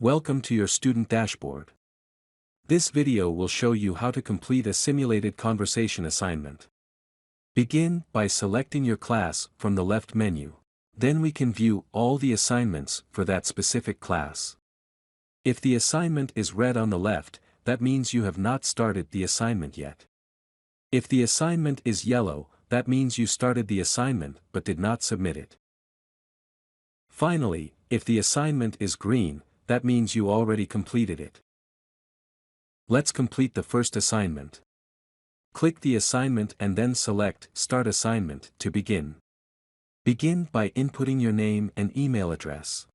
Welcome to your student dashboard. This video will show you how to complete a simulated conversation assignment. Begin by selecting your class from the left menu. Then we can view all the assignments for that specific class. If the assignment is red on the left, that means you have not started the assignment yet. If the assignment is yellow, that means you started the assignment but did not submit it. Finally, if the assignment is green, that means you already completed it. Let's complete the first assignment. Click the assignment and then select Start Assignment to begin. Begin by inputting your name and email address.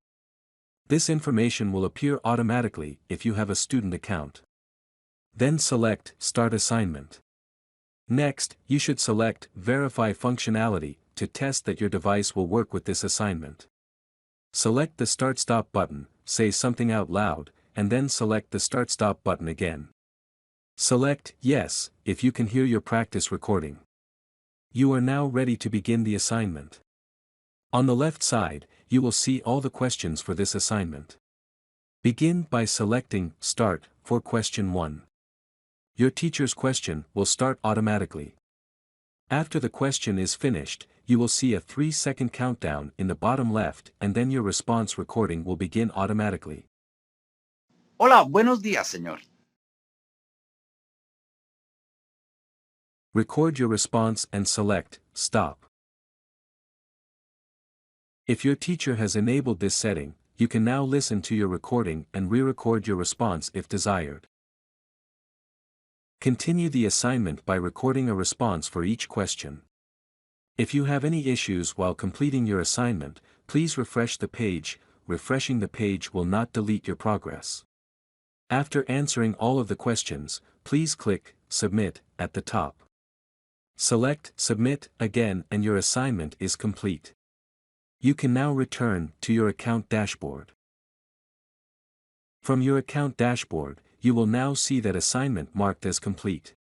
This information will appear automatically if you have a student account. Then select Start Assignment. Next, you should select Verify Functionality to test that your device will work with this assignment. Select the Start-Stop button, say something out loud, and then select the Start-Stop button again. Select Yes if you can hear your practice recording. You are now ready to begin the assignment. On the left side, you will see all the questions for this assignment. Begin by selecting Start for question 1. Your teacher's question will start automatically. After the question is finished, you will see a 3-second countdown in the bottom left and then your response recording will begin automatically. Hola, buenos días, señor. Record your response and select Stop. If your teacher has enabled this setting, you can now listen to your recording and re-record your response if desired. Continue the assignment by recording a response for each question. If you have any issues while completing your assignment, please refresh the page. Refreshing the page will not delete your progress. After answering all of the questions, please click Submit at the top. Select Submit again and your assignment is complete. You can now return to your account dashboard. From your account dashboard, you will now see that assignment marked as complete.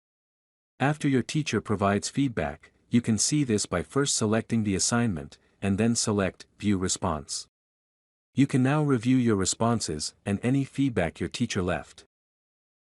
After your teacher provides feedback, you can see this by first selecting the assignment, and then select View Response. You can now review your responses and any feedback your teacher left.